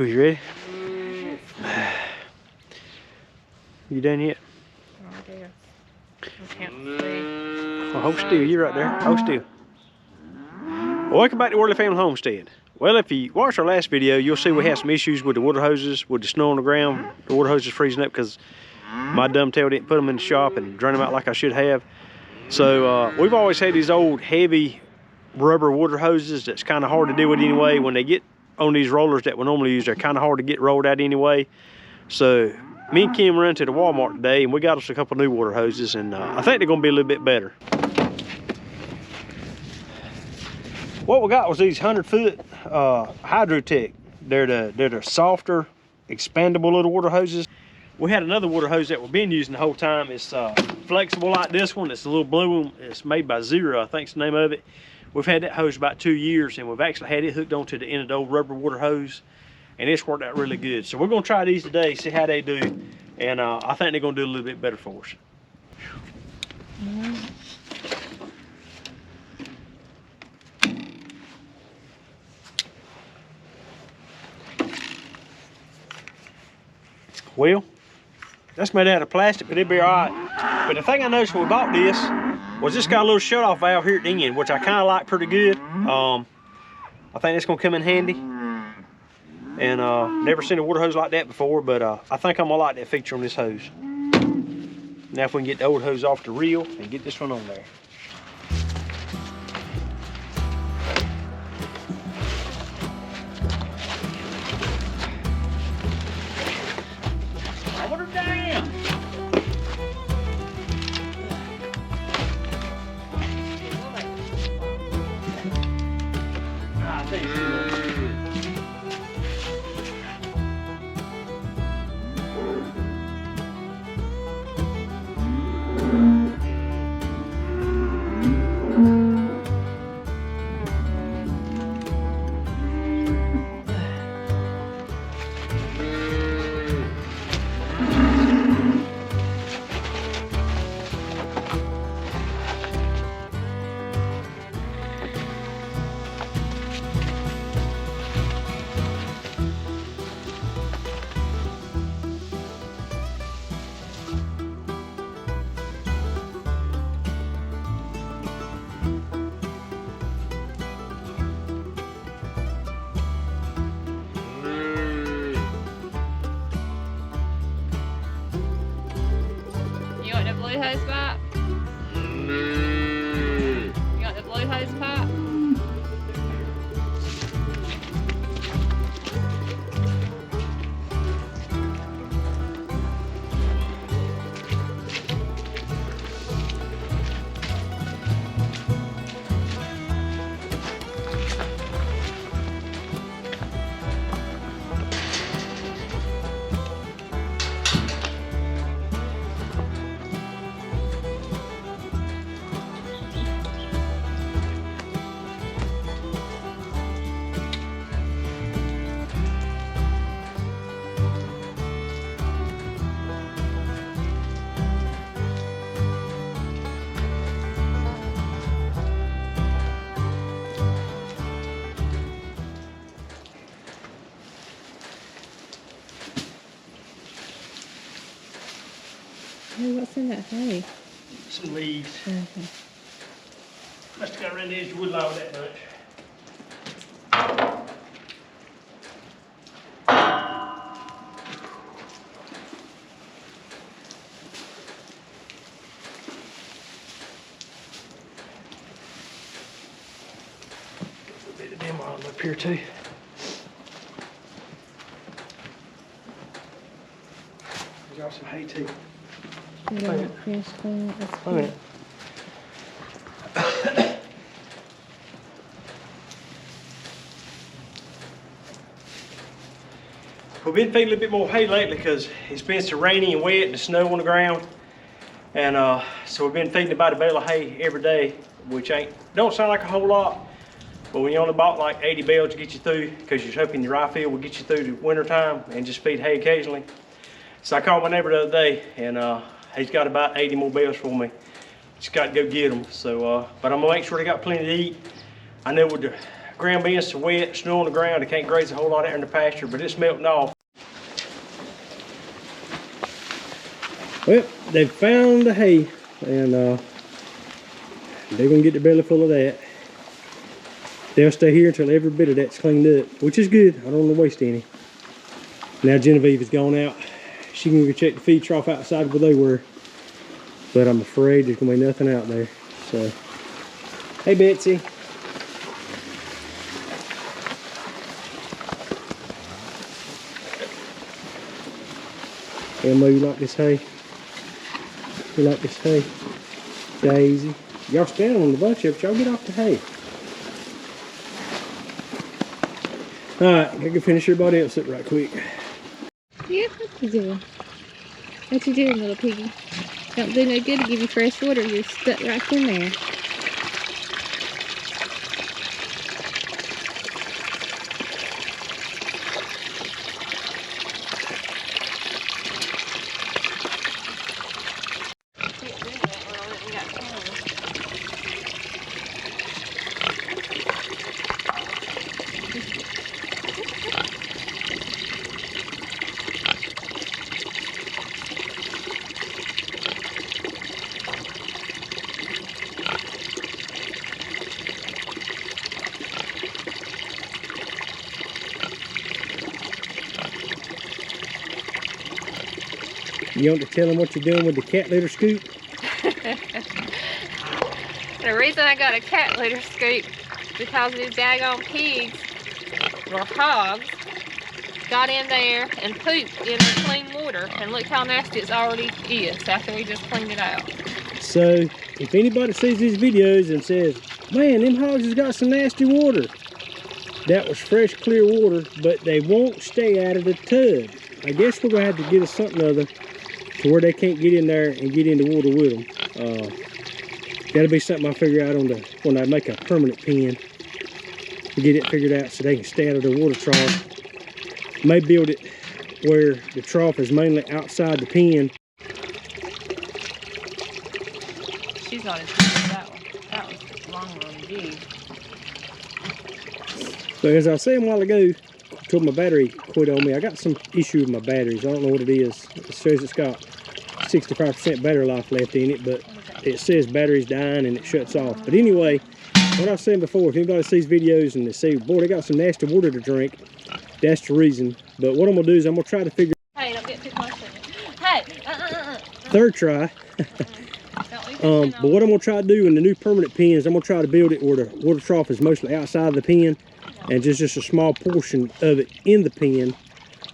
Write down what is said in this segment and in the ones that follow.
Who, you ready? You done yet? I guess. I can't see. Well, hold still. You're right there. Hold still. Well, welcome back to Worley Family Homestead. Well, if you watched our last video, you'll see we had some issues with the water hoses, with the snow on the ground. The water hoses freezing up because my dumb tail didn't put them in the shop and drain them out like I should have. So we've always had these old heavy rubber water hoses that's kind of hard to deal with anyway. When they get on these rollers that we normally use, they're kind of hard to get rolled out anyway. So me and Kim ran to the Walmart today and we got us a couple new water hoses, and I think they're gonna be a little bit better. What we got was these 100-foot Hydrotech. They're the softer, expandable little water hoses. We had another water hose that we've been using the whole time. It's flexible like this one. It's a little blue one. It's made by Zero, I think's the name of it. We've had that hose about 2 years, and we've actually had it hooked onto the end of the old rubber water hose, and it's worked out really good. So we're gonna try these today, see how they do, and I think they're gonna do a little bit better for us. Well, that's made out of plastic, but it'll be all right. But the thing I noticed when we bought this was this got a little shut-off valve here at the end, which I kind of like pretty good. I think it's gonna come in handy. And never seen a water hose like that before, but I think I'm gonna like that feature on this hose. Now if we can get the old hose off the reel and get this one on there. You want the blue hose pipe? You want the blue hose pipe? Hey, what's in that hay? Some leaves. Okay. Must have got around the edge of the wood line that much. A bit of demo up here too. There's got some hay too. You don't finish cleaning it. That's Wait a good. minute. We've been feeding a little bit more hay lately because it's been so rainy and wet and the snow on the ground. And so we've been feeding about a bale of hay every day, which don't sound like a whole lot, but when you only bought like 80 bales to get you through, because you're hoping your rye field will get you through the winter time and just feed hay occasionally. So I called my neighbor the other day, and he's got about 80 more bales for me. Just got to go get them. So, but I'm gonna make sure they got plenty to eat. I know with the ground being so wet, snow on the ground, they can't graze a whole lot out there in the pasture, but it's melting off. Well, they found the hay, and they're gonna get their belly full of that. They'll stay here until every bit of that's cleaned up, which is good. I don't want to waste any. Now Genevieve has gone out. She can go check the feed trough outside where they were, but I'm afraid there's gonna be nothing out there. So, hey Betsy. Elmo, you like this hay? You like this hay? Daisy. Y'all standing on the bunch of it. Y'all get off the hay. Alright, I can finish everybody else up right quick. Yeah, what you doing? What you doing, little piggy? Don't do no good to give you fresh water. You're stuck right in there. You want to tell them what you're doing with the cat litter scoop? The reason I got a cat litter scoop because these daggone pigs or hogs got in there and pooped in the clean water, and look how nasty it's already is after we just cleaned it out. So if anybody sees these videos and says, man, them hogs has got some nasty water, that was fresh clear water, but they won't stay out of the tub. I guess we're gonna have to get us something other to where they can't get in there and get in the water with them. That'll be something I figure out on when I make a permanent pen to get it figured out so they can stay out of the water trough. May build it where the trough is mainly outside the pen. She's not as good as that one. That was just a long one, indeed. So as I was saying a while ago, until my battery quit on me, I got some issue with my batteries. I don't know what it is. It says it's got 65% battery life left in it, but it says battery's dying and it shuts off. But anyway, what I was saying before, if anybody sees videos and they say, boy, they got some nasty water to drink, that's the reason. But what I'm gonna do is I'm gonna try to figure. Hey, don't get too close to me. Hey, Third try. But what I'm gonna try to do in the new permanent pens, I'm gonna try to build it where the water trough is mostly outside of the pen, and just a small portion of it in the pen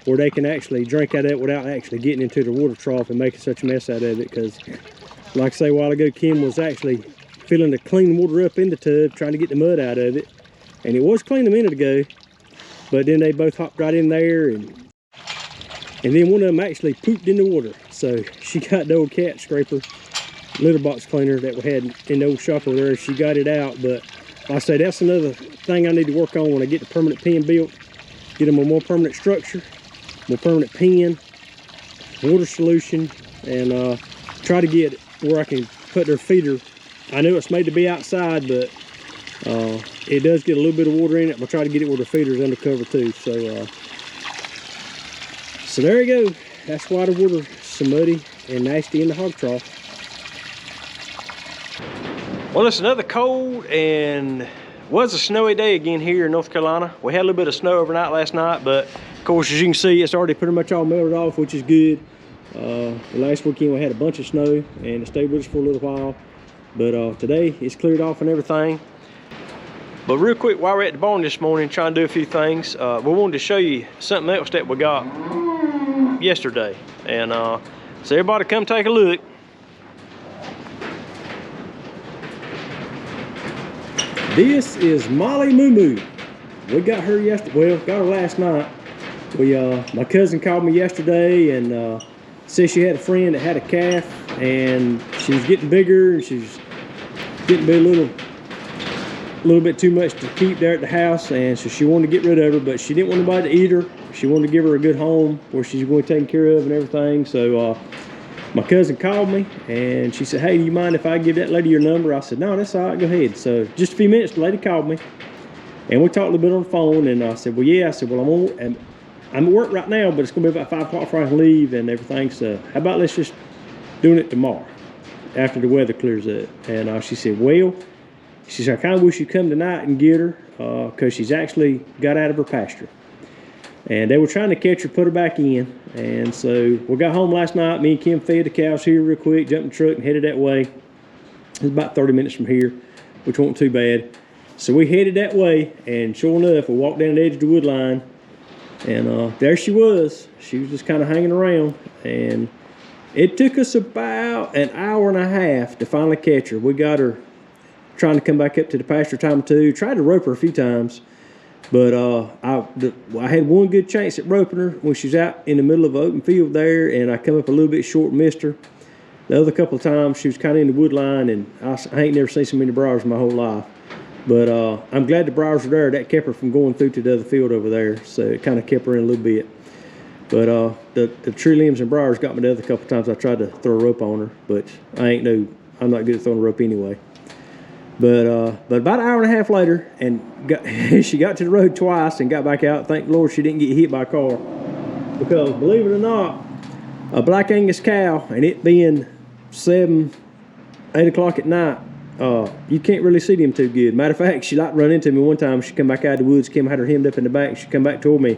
where they can actually drink out of it without actually getting into the water trough and making such a mess out of it. Because like I say a while ago, Kim was actually filling the clean water up in the tub, trying to get the mud out of it, and it was clean a minute ago, but then they both hopped right in there, and then one of them actually pooped in the water. So she got the old cat scraper litter box cleaner that we had in the old shop over there. She got it out, but like I say, that's another thing I need to work on when I get the permanent pen built. Get them a more permanent structure, more permanent pen, water solution, and try to get where I can put their feeder. I know it's made to be outside, but it does get a little bit of water in it. I'm gonna try to get it where the feeder's undercover too. So there you go. That's why the water's so muddy and nasty in the hog trough. Well, it's another cold and was a snowy day again here in North Carolina. We had a little bit of snow overnight last night, but of course, as you can see, it's already pretty much all melted off, which is good. Last weekend we had a bunch of snow and it stayed with us for a little while, but today it's cleared off and everything. But real quick, while we're at the barn this morning trying to do a few things, we wanted to show you something else that we got yesterday, and so everybody come take a look. This is Molly Moo Moo. We got her yesterday. Well, got her last night. My cousin called me yesterday and said she had a friend that had a calf, and she was getting bigger, and she was getting to be a little bit too much to keep there at the house, and so she wanted to get rid of her, but she didn't want nobody to eat her. She wanted to give her a good home where she's going to take care of and everything. So my cousin called me and she said, hey, do you mind if I give that lady your number? I said, no, that's all right, go ahead. So just a few minutes, the lady called me And we talked a little bit on the phone, and I said, well, yeah. I said, well, I'm at work right now, but it's going to be about 5 o'clock before I can leave and everything. So how about let's just doing it tomorrow after the weather clears up? And she said, well, she said, I kind of wish you'd come tonight and get her because she's actually got out of her pasture. And they were trying to catch her, put her back in. And so we got home last night. Me and Kim fed the cows here real quick, jumped in the truck and headed that way. It was about 30 minutes from here, which wasn't too bad. So we headed that way, and sure enough, we walked down the edge of the wood line, and there she was. She was just kind of hanging around, and it took us about an hour and a half to finally catch her. We got her trying to come back up to the pasture time or two. Tried to rope her a few times, but I had one good chance at roping her when she was out in the middle of an open field there, and I come up a little bit short and missed her. The other couple of times, she was kind of in the wood line, and I ain't never seen so many briars in my whole life. But I'm glad the briars were there. That kept her from going through to the other field over there, so it kind of kept her in a little bit. But the tree limbs and briars got me the other couple of times I tried to throw a rope on her, but I'm not good at throwing a rope anyway. But about an hour and a half later, and she got to the road twice and got back out. Thank the Lord she didn't get hit by a car, because believe it or not, a Black Angus cow, and it being 7, 8 o'clock at night, you can't really see them too good. Matter of fact, she like run into me one time. She come back out of the woods. Kim had her hemmed up in the back. She come back toward me.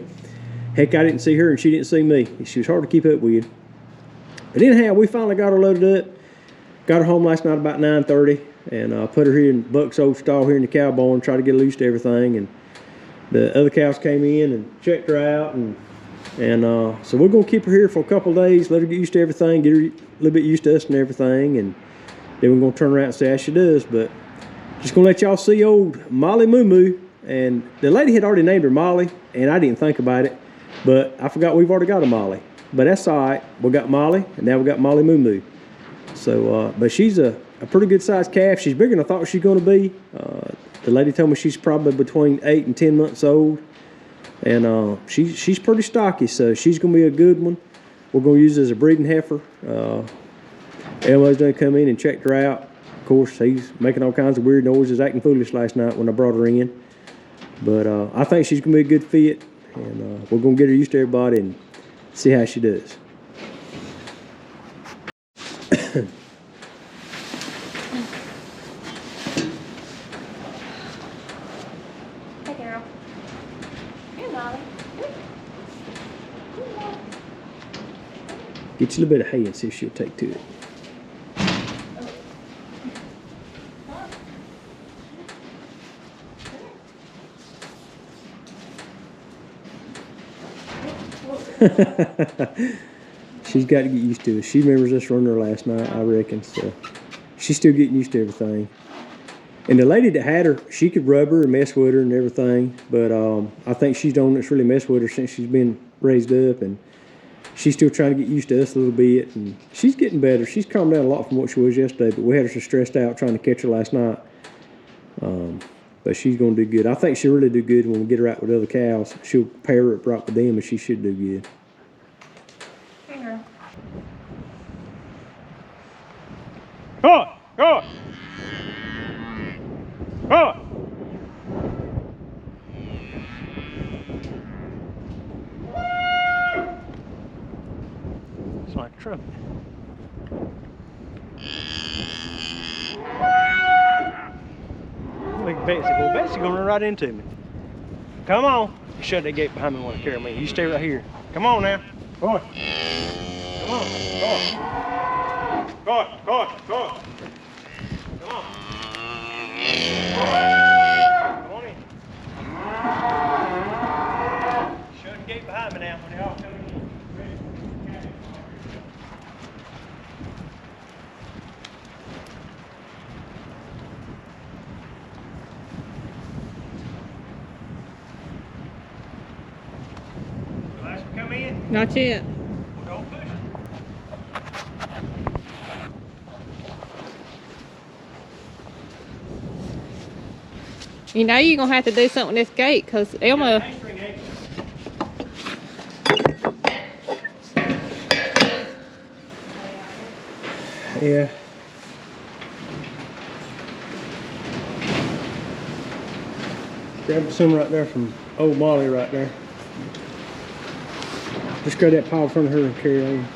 Heck, I didn't see her and she didn't see me. She was hard to keep up with. But anyhow, we finally got her loaded up. Got her home last night about 9:30, and put her here in Buck's old stall here in the cow barn. Tried to get her used to everything. And the other cows came in and checked her out, and so we're gonna keep her here for a couple of days, let her get used to everything, get her a little bit used to us and everything, and then we're gonna turn around and see how she does. But just gonna let y'all see old Molly Moo Moo. And the lady had already named her Molly, and I didn't think about it, but I forgot we've already got a Molly. But that's all right. We got Molly, and now we got Molly Moo Moo. So, but she's a pretty good sized calf. She's bigger than I thought she was gonna be. The lady told me she's probably between 8 and 10 months old. And she's pretty stocky, so she's gonna be a good one. We're gonna use her as a breeding heifer. Elmo's done come in and checked her out. Of course, he's making all kinds of weird noises, acting foolish last night when I brought her in. But I think she's gonna be a good fit, and we're gonna get her used to everybody and see how she does. Get you a little bit of hay and see if she'll take to it. She's got to get used to it. She remembers us running her last night, I reckon. So she's still getting used to everything. And the lady that had her, she could rub her and mess with her and everything. But I think she's the one that's really messed with her since she's been raised up. And she's still trying to get used to us a little bit. And she's getting better. She's calmed down a lot from what she was yesterday. But we had her so stressed out trying to catch her last night. But she's going to do good. I think she'll really do good when we get her out with other cows. She'll pair up right with them, and she should do good. Hey, girl. Come on! Come on! Come on! It's like a trumpet. Look at Betsy. Well, Betsy's gonna run right into me. Come on. You shut that gate behind me and want to carry me. You stay right here. Come on now. Go on. Come on. Go on. Go on. Go on. Go on. Come on. Come on in. Shut the gate behind me now when they all come in. Come in. Not yet. Don't push. You know you're gonna have to do something with this gate, cause Elmo. Yeah. Grab some right there from old Molly right there. Just grab that pile in front of her and carry on.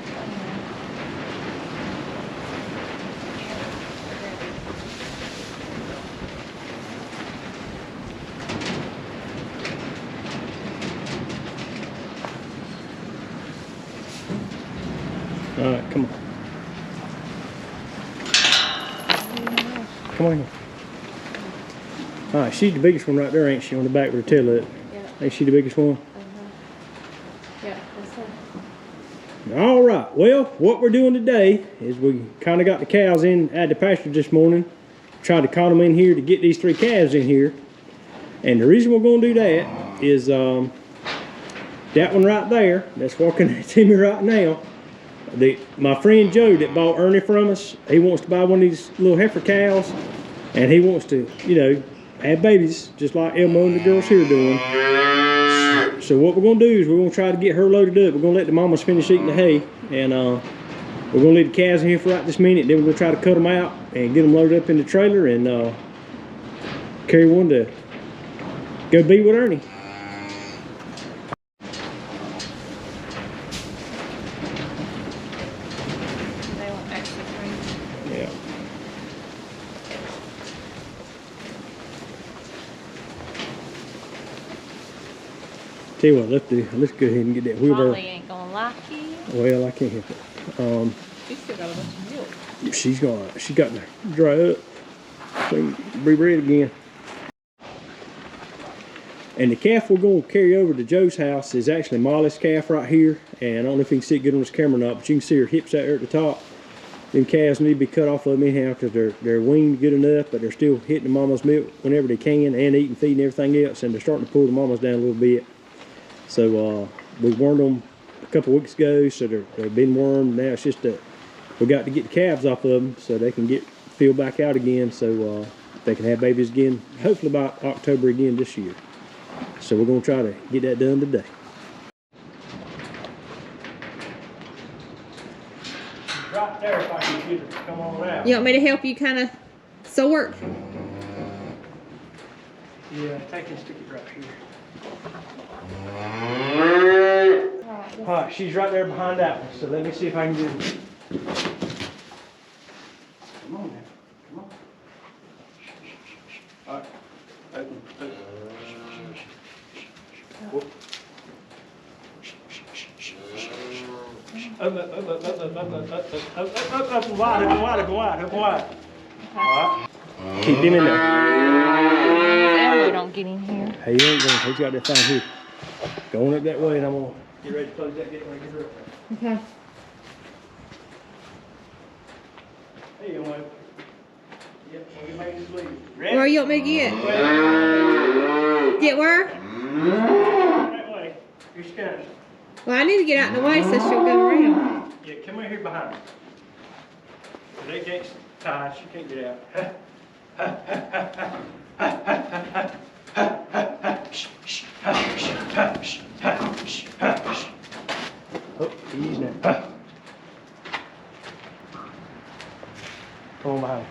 All right, come on. Come on here. All right, she's the biggest one right there, ain't she, on the back with her tail up? Yeah. Ain't she the biggest one? Yeah, that's her. All right, well, what we're doing today is we kind of got the cows in at the pasture this morning. Tried to call them in here to get these 3 calves in here. And the reason we're going to do that is that one right there, that's walking to me right now, my friend Joe that bought Ernie from us, he wants to buy one of these little heifer cows, and he wants to, you know, have babies just like Elmo and the girls here are doing. So what we're going to do is we're going to try to get her loaded up. We're going to let the mamas finish eating the hay, and we're going to leave the calves in here for right this minute. Then we're going to try to cut them out and get them loaded up in the trailer and carry one to go be with Ernie. They want extra cream. Yeah. Tell you what, let's go ahead and get that wheelbarrow. Molly ain't gonna like you. Well, I can't help it. She's still got a bunch of milk. She's got to dry up. So we can be bred again. And the calf we're going to carry over to Joe's house is actually Molly's calf right here. And I don't know if you can see it good on this camera or not, but you can see her hips out there at the top. Them calves need to be cut off of them anyhow because they're weaned good enough, but they're still hitting the mama's milk whenever they can and eating, feeding, everything else. And they're starting to pull the mamas down a little bit. So we wormed them a couple weeks ago, so they've been wormed. Now it's just that we got to get the calves off of them so they can get filled back out again, so they can have babies again, hopefully by October again this year. So we're going to try to get that done today. Right there, if I can get her to come on out. You want me to help you kind of sort? Yeah, take and stick it right here. Alright, she's right there behind that one, so let me see if I can get her. Come on now, come on. Alright, open, open. Whoop. Up and wide, up and wide, up and wide, up and wide. Alright. Keep him in there. Elmo don't get in here. Hey, you ain't going, he's got that thing here. Going up that way, and I'm going to get ready to close that gate when I get her up there. Okay. There you go. Yep, so you make this leave. Where you want me to get? Get where? That way. Here she comes. Well, I need to get out of the way so she'll go around. Yeah, come right here behind me. That gate's tied, she can't get out. Oh, easy now. Come on behind me.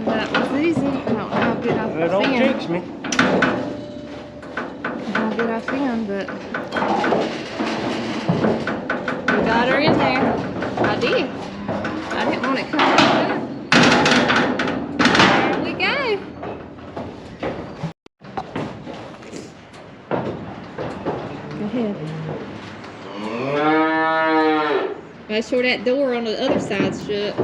That was easy. I don't know how good I feel. Don't jinx me. How good I feel, but we got her in there. I did. I didn't want it coming up. There we go. Go ahead. Make sure that door on the other side's shut.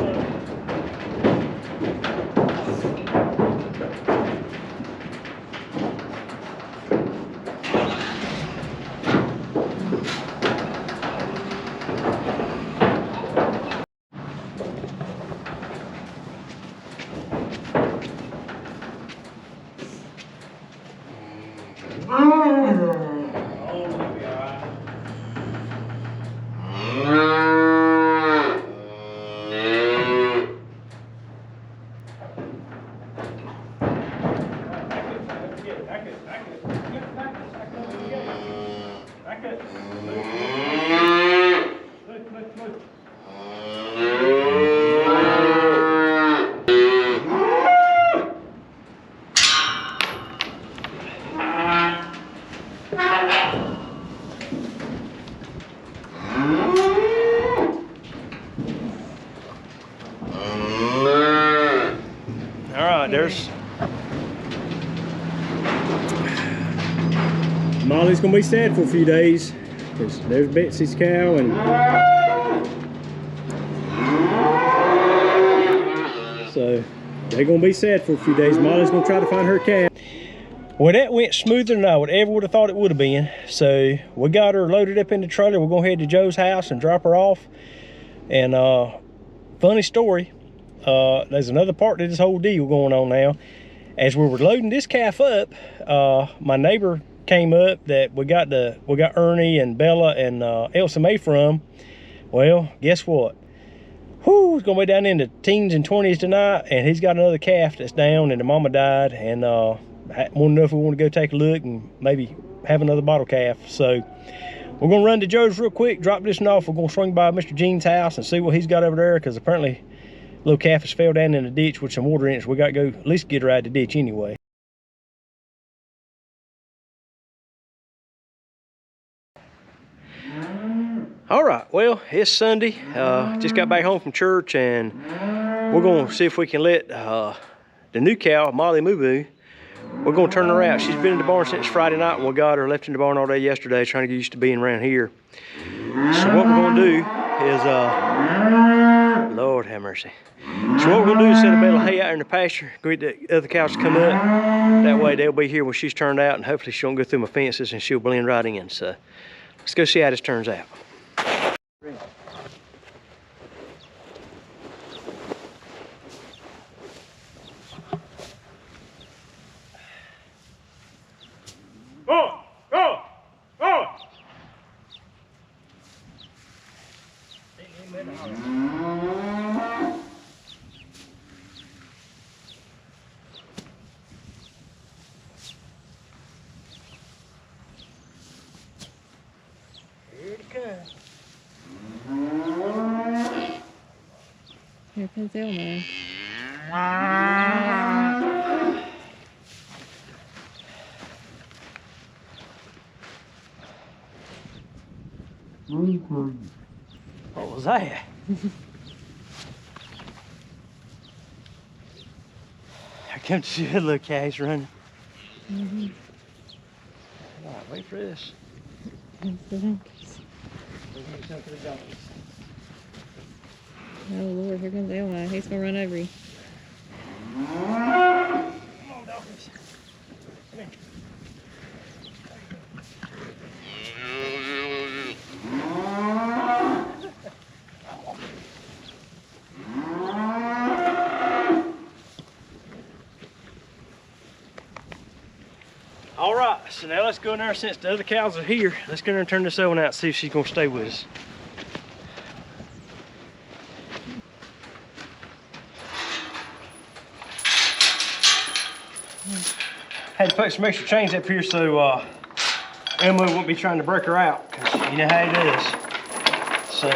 Molly's gonna be sad for a few days because there's Betsy's cow and so they're gonna be sad for a few days. Molly's gonna try to find her calf. Well, that went smoother than I would have thought it would have been. So we got her loaded up in the trailer. We're gonna head to Joe's house and drop her off. And funny story, there's another part to this whole deal going on now. As we were loading this calf up, my neighbor came up that we got Ernie and Bella and Elsa Mae from. Well, guess what? Whoo, it's gonna be down in the teens and 20s tonight, and he's got another calf that's down, and the mama died, and want to know if we want to go take a look and maybe have another bottle calf. So we're gonna run to Joe's real quick, drop this one off. We're gonna swing by Mr. Jean's house and see what he's got over there, because apparently little calf has fell down in the ditch with some water in it, so we got to go at least get her out of the ditch anyway. All right, well, it's Sunday. Just got back home from church, and we're gonna see if we can let the new cow, Molly Moo Moo, we're gonna turn her out. She's been in the barn since Friday night, and we got her left in the barn all day yesterday, trying to get used to being around here. So what we're gonna do is, Lord have mercy. So what we're gonna do is set a bale of hay out in the pasture, go get the other cows to come up. That way they'll be here when she's turned out, and hopefully she won't go through my fences and she'll blend right in. So let's go see how this turns out. Go! Go! Go! Here it comes. Here comes Elmo. What was that? Here comes the little cows running. All right, wait for this. That's the donkeys. Oh Lord, here comes Elmo. He's gonna run over you. Come on, donkeys. Come here. All right, so now let's go in there. Since the other cows are here, let's go in there and turn this oven out and see if she's gonna stay with us. Had to put some extra chains up here so Emily won't be trying to break her out, because you know how it is. So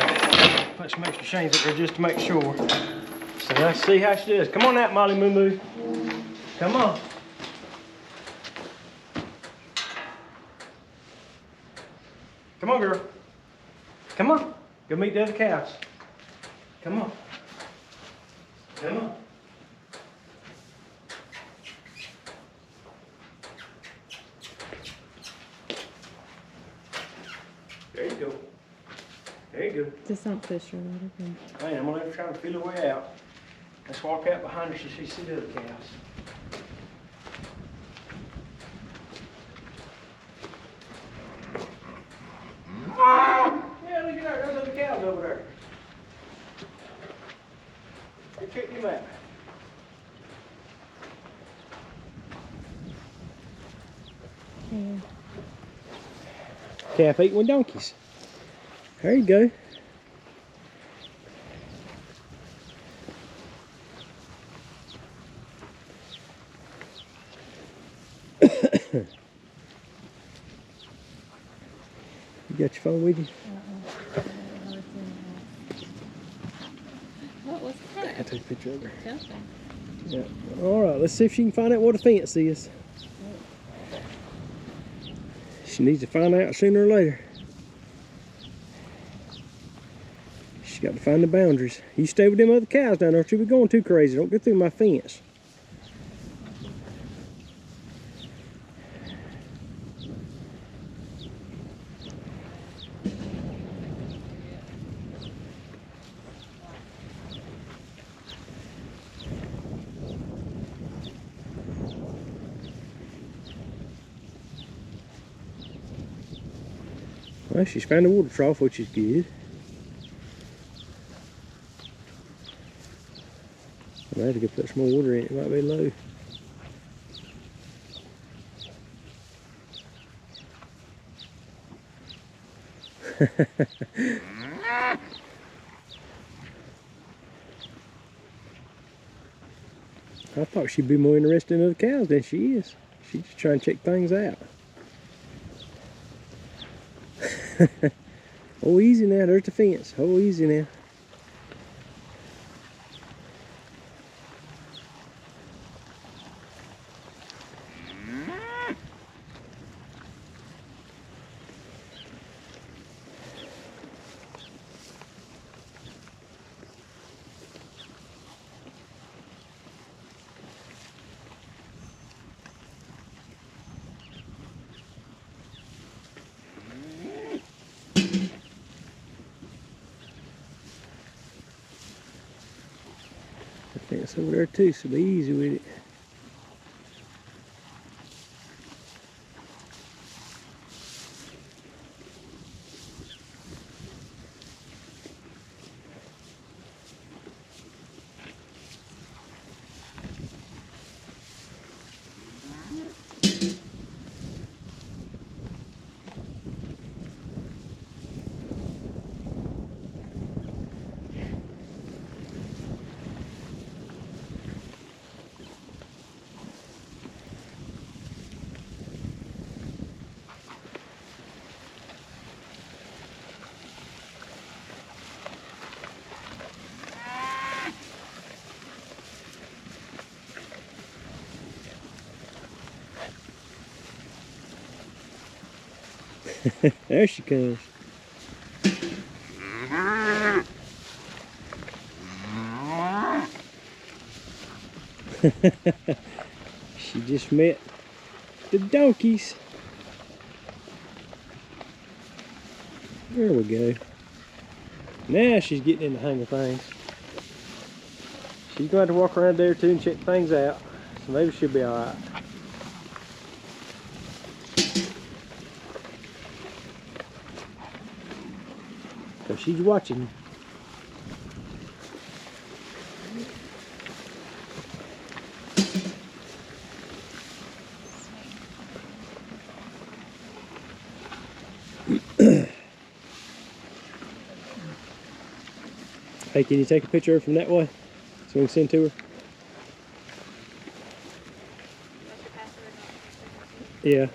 put some extra chains up there just to make sure. So let's see how she does. Come on out, Molly Moo Moo. Come on. Come on, girl. Come on. Go meet the other cows. Come on. Come on. There you go. There you go. Just don't push her. Man, I'm gonna let her try to feel her way out. Let's walk out behind her so she sees the other cows. Yeah, look at her. There's other cows over there. Go check them out. Yeah. Calf eating with donkeys. There you go. You got your phone with you? What was that? I took a picture of her. Jumping. Yeah. All right, let's see if she can find out what a fence is. She needs to find out sooner or later. She's got to find the boundaries. You stay with them other cows down there. She'll be going too crazy. Don't get through my fence. Well, she's found a water trough, which is good. I have to go put some more water in it. It might be low. I thought she'd be more interested in other cows than she is. She's just trying to check things out. Oh, easy now. There's the fence. Oh, easy now. Fence over there too, so be easy with it. There she comes. She just met the donkeys. There we go. Now she's getting in the hang of things. She's going to walk around there too and check things out. So maybe she'll be alright. So she's watching. Hey, can you take a picture of her from that way so we can send to her? Yeah.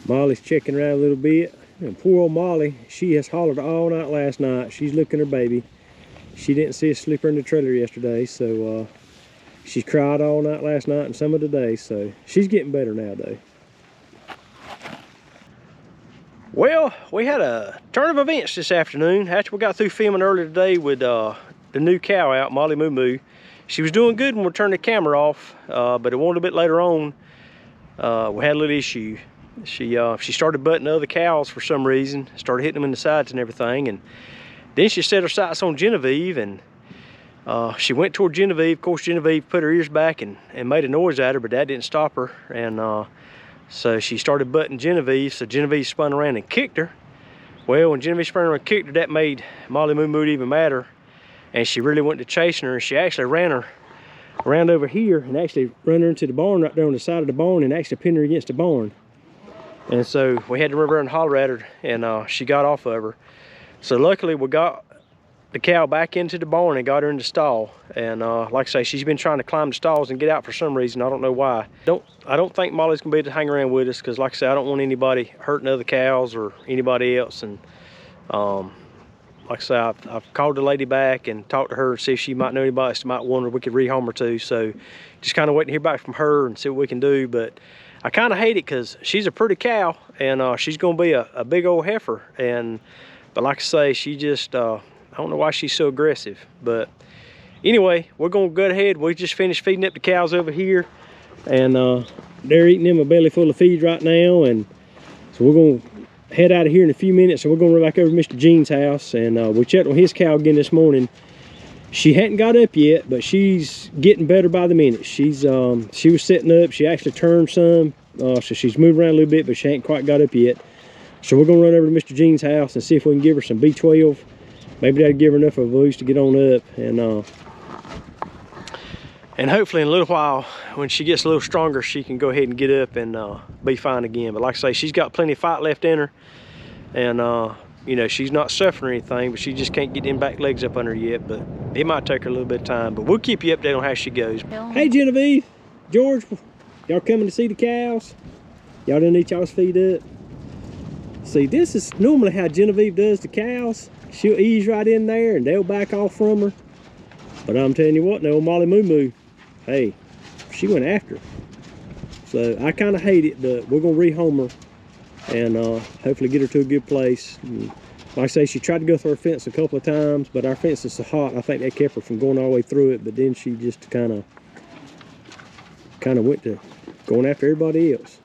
Molly's checking around a little bit. And poor old Molly, she has hollered all night last night. She's looking her baby. She didn't see us sleep her in the trailer yesterday, so she's cried all night last night and some of the day, so she's getting better now though. Well, we had a turn of events this afternoon. After we got through filming earlier today with the new cow out, Molly Moo Moo. She was doing good when we turned the camera off, but it went a bit later on. We had a little issue. She started butting other cows for some reason, started hitting them in the sides and everything, and then she set her sights on Genevieve, and she went toward Genevieve. Of course, Genevieve put her ears back and made a noise at her, but that didn't stop her, and so she started butting Genevieve, so Genevieve spun around and kicked her. Well, when Genevieve spun around and kicked her, that made Molly Moo Moo even madder, and she really went to chasing her, and she actually ran her around over here and actually run her into the barn right there on the side of the barn and actually pinned her against the barn. And so we had to run around and holler at her, and she got off of her. So luckily we got the cow back into the barn and got her in the stall. And like I say, she's been trying to climb the stalls and get out for some reason. I don't know why. I don't think Molly's gonna be able to hang around with us, because like I say, I don't want anybody hurting other cows or anybody else. And like I say, I've called the lady back and talked to her and see if she might know anybody that might want her, we could rehome her to. So just kind of waiting to hear back from her and see what we can do. But I kind of hate it because she's a pretty cow, and she's gonna be a big old heifer. But like I say, she just, I don't know why she's so aggressive. But anyway, we're gonna go ahead. We just finished feeding up the cows over here, and they're eating them a belly full of feed right now. And so we're gonna head out of here in a few minutes, and we're gonna run back over to Mr. Jean's house. And we checked on his cow again this morning, She hadn't got up yet, but she's getting better by the minute. She's she was sitting up. She actually turned some, so she's moving around a little bit, but she ain't quite got up yet. So we're gonna run over to Mr. Jean's house and see if we can give her some B12. Maybe that'll give her enough of a boost to get on up, and hopefully in a little while, when she gets a little stronger, she can go ahead and get up and be fine again. But like I say, she's got plenty of fight left in her, and you know, she's not suffering or anything, but she just can't get them back legs up under her yet. But it might take her a little bit of time, but we'll keep you updated on how she goes. Hey, Genevieve, George, y'all coming to see the cows? Y'all didn't eat y'all's feet up? See, this is normally how Genevieve does the cows. She'll ease right in there and they'll back off from her. But I'm telling you what, no, Molly Moo Moo, hey, she went after her. So I kind of hate it, but we're gonna rehome her and hopefully get her to a good place. And like I say, she tried to go through our fence a couple of times, but our fence is so hot, I think that kept her from going all the way through it. But then she just kind of went to going after everybody else.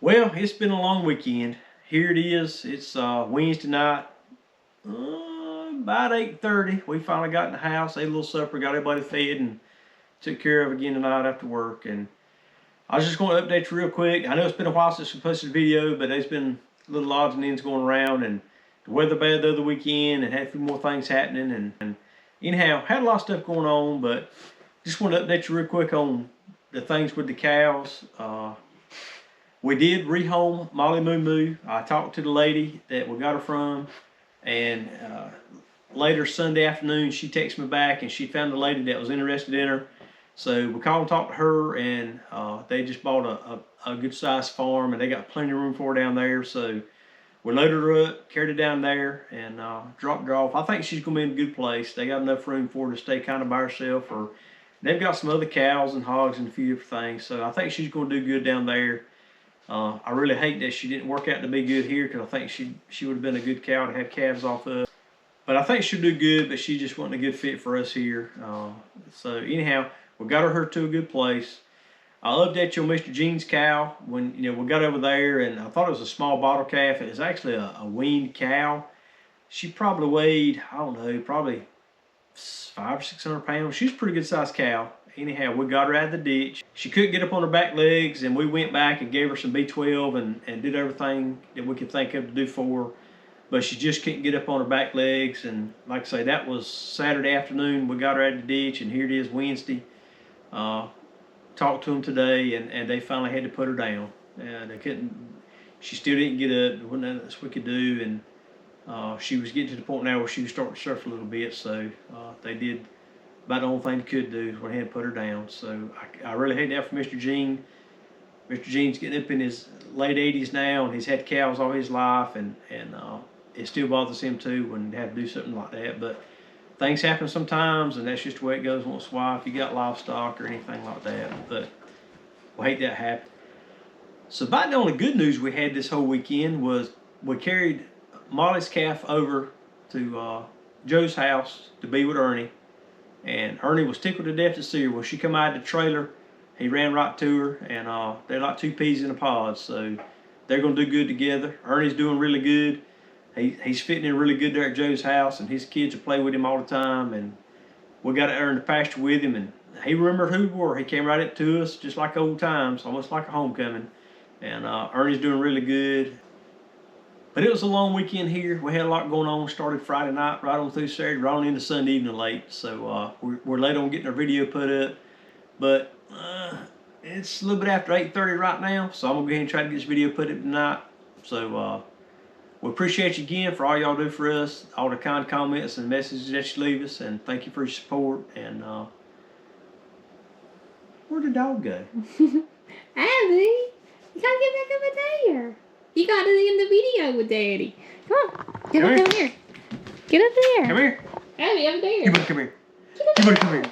Well, it's been a long weekend. Here it is. It's Wednesday night, about 8:30. We finally got in the house, ate a little supper, got everybody fed, and took care of again tonight after work. And I was just going to update you real quick. I know it's been a while since we posted a video, but there's been little odds and ends going around, and the weather bad the other weekend, and had a few more things happening. And anyhow, had a lot of stuff going on, but just want to update you real quick on the things with the cows. We did rehome Molly Moo Moo. I talked to the lady that we got her from, and later Sunday afternoon, she texted me back, and she found a lady that was interested in her. So we called and talked to her, and they just bought a good sized farm, and they got plenty of room for her down there. So we loaded her up, carried her down there, and dropped her off. I think she's gonna be in a good place. They got enough room for her to stay kind of by herself, or they've got some other cows and hogs and a few different things. So I think she's gonna do good down there. I really hate that she didn't work out to be good here, because I think she would have been a good cow to have calves off of. But I think she'll do good, but she just wasn't a good fit for us here. So anyhow, we got her to a good place. I'll update you on Mr. Jean's cow. When we got over there, and I thought it was a small bottle calf. It was actually a weaned cow. She probably weighed, I don't know, probably 500 or 600 pounds. She's a pretty good sized cow. Anyhow, we got her out of the ditch. She couldn't get up on her back legs, and we went back and gave her some B12 and did everything that we could think of to do for her. But she just couldn't get up on her back legs. And like I say, that was Saturday afternoon. We got her out of the ditch, and here it is Wednesday. Talked to them today, and they finally had to put her down. They couldn't. She still didn't get up. There wasn't nothing else we could do, and she was getting to the point now where she was starting to surf a little bit. So they did about the only thing they could do is went ahead and put her down. So I really hate that for Mr. Jean. Mr. Jean's getting up in his late 80s now, and he's had cows all his life, and it still bothers him too when they have to do something like that. But things happen sometimes, and that's just the way it goes once in a while if you got livestock or anything like that. But we hate that happen. So about the only good news we had this whole weekend was we carried Molly's calf over to Joe's house to be with Ernie. And Ernie was tickled to death to see her. When she come out of the trailer, he ran right to her, and they're like two peas in a pod. So they're going to do good together. Ernie's doing really good. He's fitting in really good there at Joe's house, and his kids will play with him all the time. And we got out there in the pasture with him, and he remembered who we were. He came right up to us just like old times, almost like a homecoming. And Ernie's doing really good. But it was a long weekend here. We had a lot going on. Started Friday night, right on through Saturday, right on into Sunday evening late. So we're late on getting our video put up. But it's a little bit after 8:30 right now. So I'm going to go ahead and try to get this video put up tonight. So we appreciate you again for all y'all do for us. All the kind comments and messages that you leave us. And thank you for your support. And where'd the dog go? Abby, you gotta get back over there. You got to end the video with Daddy. Come on. Get up here. Get up there. Come here. Abby, over there. You better come here. You better come here.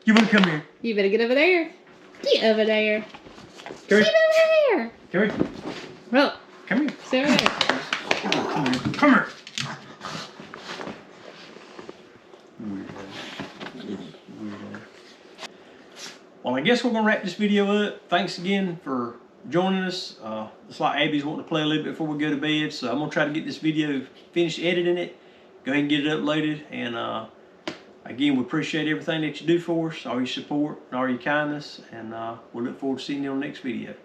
You better come here. You better get over there. Get over there. Come here. Get over there. Come here. Well, come here. Sit over there. Come here. Come here. Well, I guess we're going to wrap this video up. Thanks again for joining us. It's like Abby's wanting to play a little bit before we go to bed, so I'm going to try to get this video finished editing it, go ahead and get it uploaded, and Again, we appreciate everything that you do for us, all your support and all your kindness, and we'll look forward to seeing you on the next video.